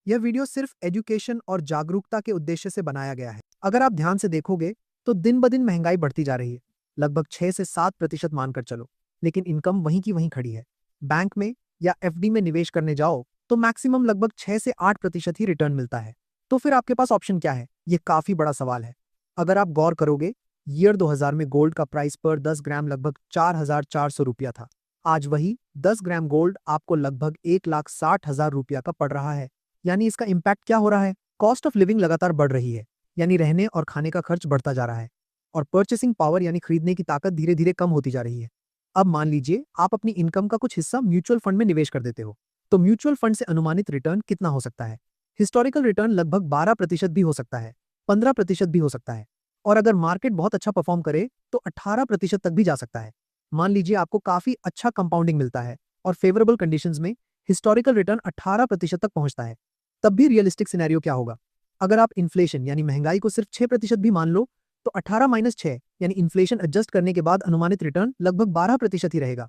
यह वीडियो सिर्फ एजुकेशन और जागरूकता के उद्देश्य से बनाया गया है। अगर आप ध्यान से देखोगे तो दिन ब दिन महंगाई बढ़ती जा रही है, लगभग 6 से 7% मानकर चलो, लेकिन इनकम वहीं की वहीं खड़ी है। बैंक में या एफडी में निवेश करने जाओ तो मैक्सिमम लगभग 6 से 8% ही रिटर्न मिलता है। तो फिर आपके पास ऑप्शन क्या है? ये काफी बड़ा सवाल है। अगर आप गौर करोगे, ईयर 2000 में गोल्ड का प्राइस पर 10 ग्राम लगभग 4,400 रुपया था। आज वही 10 ग्राम गोल्ड आपको लगभग 1,60,000 रुपया का पड़ रहा है। यानी इसका इम्पैक्ट क्या हो रहा है? कॉस्ट ऑफ लिविंग लगातार बढ़ रही है, यानी रहने और खाने का खर्च बढ़ता जा रहा है, और परचेसिंग पावर यानी खरीदने की ताकत धीरे धीरे कम होती जा रही है। अब मान लीजिए आप अपनी इनकम का कुछ हिस्सा म्यूचुअल फंड में निवेश कर देते हो, तो म्यूचुअल फंड से अनुमानित रिटर्न कितना हो सकता है? हिस्टोरिकल रिटर्न लगभग 12% भी हो सकता है, 15% भी हो सकता है, और अगर मार्केट बहुत अच्छा परफॉर्म करे तो 18% तक भी जा सकता है। मान लीजिए आपको काफी अच्छा कंपाउंडिंग मिलता है और फेवरेबल कंडीशंस में हिस्टोरिकल रिटर्न 18% तक पहुंचता है। तब भी रियलिस्टिक सिनेरियो क्या होगा? अगर आप इन्फ्लेशन यानी महंगाई को सिर्फ 6% भी मान लो तो 18 - 6 यानी इन्फ्लेशन एडजस्ट करने के बाद अनुमानित रिटर्न लगभग 12% ही रहेगा।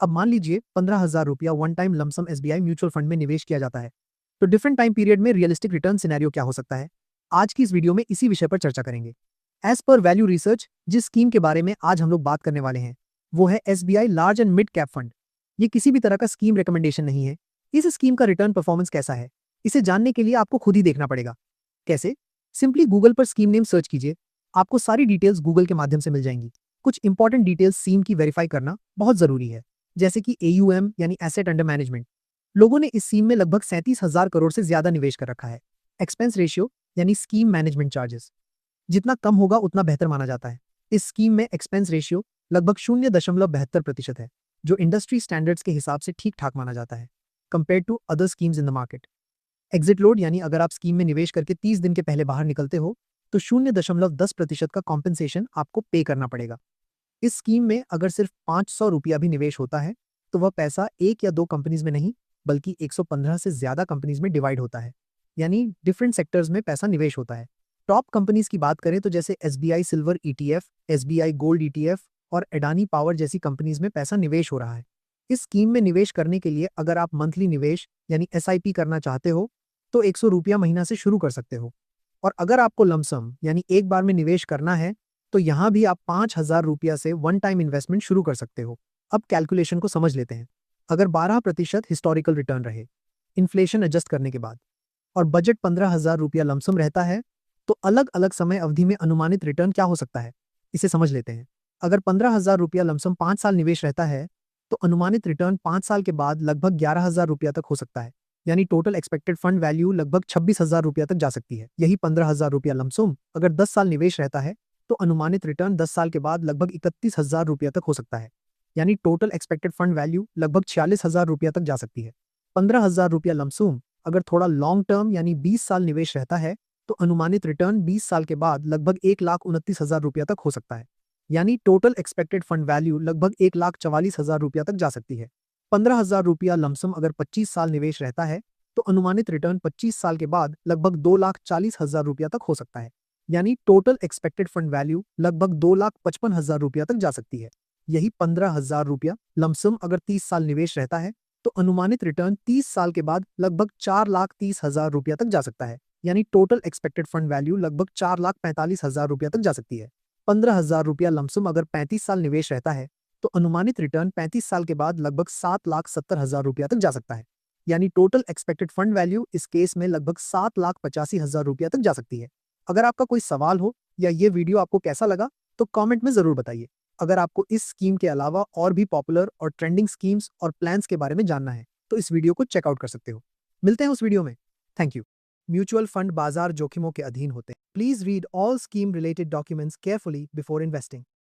अब मान लीजिए 15,000 रुपया one time lump sum SBI mutual fund में निवेश किया जाता है, तो डिफरेंट टाइम पीरियड में रियलिस्टिक रिटर्न सिनेरियो क्या हो सकता है? आज की इस वीडियो में इसी विषय पर चर्चा करेंगे। एज पर वैल्यू रिसर्च, जिस स्कीम के बारे में आज हम लोग बात करने वाले हैं वो है SBI large and mid cap fund. ये किसी भी तरह का स्कीम रिकमेंडेशन नहीं है। इस स्कीम का रिटर्न परफॉर्मेंस कैसा है, इसे जानने के लिए आपको खुद ही देखना पड़ेगा। कैसे? सिंपली गूगल पर स्कीम नेम सर्च कीजिए, आपको सारी डिटेल्स गूगल के माध्यम से मिल जाएंगी। कुछ इंपॉर्टेंट डिटेल्स स्कीम की वेरीफाई करना बहुत जरूरी है, जैसे कि एयूएम यानी एसेट अंडर मैनेजमेंट। लोगों ने इस स्कीम में लगभग 37,000 करोड़ से ज्यादा निवेश कर रखा है। एक्सपेंस रेशियो यानी स्कीम मैनेजमेंट चार्जेस जितना कम होगा उतना बेहतर माना जाता है। इस स्कीम में एक्सपेंस रेशियो लगभग 0.72% है, जो इंडस्ट्री स्टैंडर्ड्स के हिसाब से ठीक ठाक माना जाता है compare to other schemes in the market. Exit load यानी अगर आप स्कीम में निवेश करके 30 दिन के पहले बाहर निकलते हो तो 0.10% का कॉम्पेंसेशन आपको पे करना पड़ेगा। इस स्कीम में अगर सिर्फ 500 रुपया भी निवेश होता है तो वह पैसा एक या दो कंपनीज में नहीं बल्कि 115 से ज्यादा कंपनीज में डिवाइड होता है, यानी डिफरेंट सेक्टर्स में पैसा निवेश होता है। टॉप कंपनीज की बात करें तो जैसे SBI silver ETF, SBI gold ETF और एडानी पावर जैसी कंपनीज में पैसा निवेश हो रहा है। इस स्कीम में निवेश करने के लिए अगर आप मंथली निवेश यानी एसआईपी करना चाहते हो तो 100 रुपया महीना से शुरू कर सकते हो, और अगर आपको लमसम यानी एक बार में निवेश करना है तो यहां भी आप 5,000 रुपया से वन टाइम इन्वेस्टमेंट शुरू कर सकते हो। अब कैलकुलेशन को समझ लेते हैं। अगर 12% हिस्टोरिकल रिटर्न रहे इन्फ्लेशन एडजस्ट करने के बाद, और बजट 15,000 रुपया लमसम रहता है, तो अलग अलग समय अवधि में अनुमानित रिटर्न क्या हो सकता है, इसे समझ लेते हैं। अगर 15,000 रुपया लमसम 5 साल निवेश रहता है तो अनुमानित रिटर्न 5 साल के बाद लगभग 11,000 रुपया तक हो सकता है, यानी टोटल एक्सपेक्टेड फंड वैल्यू लगभग 26,000 रुपया तक जा सकती है। यही 15,000 रुपया लमसम अगर 10 साल निवेश रहता है तो अनुमानित रिटर्न 10 साल के बाद लगभग 31,000 रुपया तक हो सकता है, यानी टोटल एक्सपेक्टेड फंड वैल्यू लगभग 46,000 रुपया तक जा सकती है। 15,000 रुपया लमसम अगर थोड़ा लॉन्ग टर्म यानी 20 साल निवेश रहता है तो अनुमानित रिटर्न 20 साल के बाद लगभग 1,29,000 रुपया तक हो सकता है, यानी टोटल एक्सपेक्टेड फंड वैल्यू लगभग 1,44,000 रुपया तक जा सकती है। 15,000 रुपया लमसम अगर 25 साल निवेश रहता है तो अनुमानित रिटर्न 25 साल के बाद लगभग 2,40,000 रुपया तक हो सकता है, यानी टोटल एक्सपेक्टेड फंड वैल्यू लगभग 2,55,000 रुपया तक जा सकती है। यही 15,000 रुपया लमसम अगर 30 साल निवेश रहता है तो अनुमानित रिटर्न 30 साल के बाद लगभग 4,30,000 रुपया तक जा सकता है, यानी टोटल एक्सपेक्टेड फंड वैल्यू लगभग 4,45,000 रुपया तक जा सकती है। 15,000 रुपया लमसम अगर 35 साल निवेश रहता है तो अनुमानित रिटर्न 35 साल के बाद लगभग 7,70,000 रुपया तक जा सकता है, यानी टोटल एक्सपेक्टेड फंड वैल्यू इस केस में लगभग 7,85,000 रुपया तक जा सकती है। अगर आपका कोई सवाल हो या ये वीडियो आपको कैसा लगा तो कमेंट में जरूर बताइए। अगर आपको इस स्कीम के अलावा और भी पॉपुलर और ट्रेंडिंग स्कीम्स और प्लान्स के बारे में जानना है तो इस वीडियो को चेकआउट कर सकते हो। मिलते हैं उस वीडियो में। Thank you. म्यूचुअल फंड बाजार जोखिमों के अधीन होते हैं। Please read all scheme related documents carefully before investing.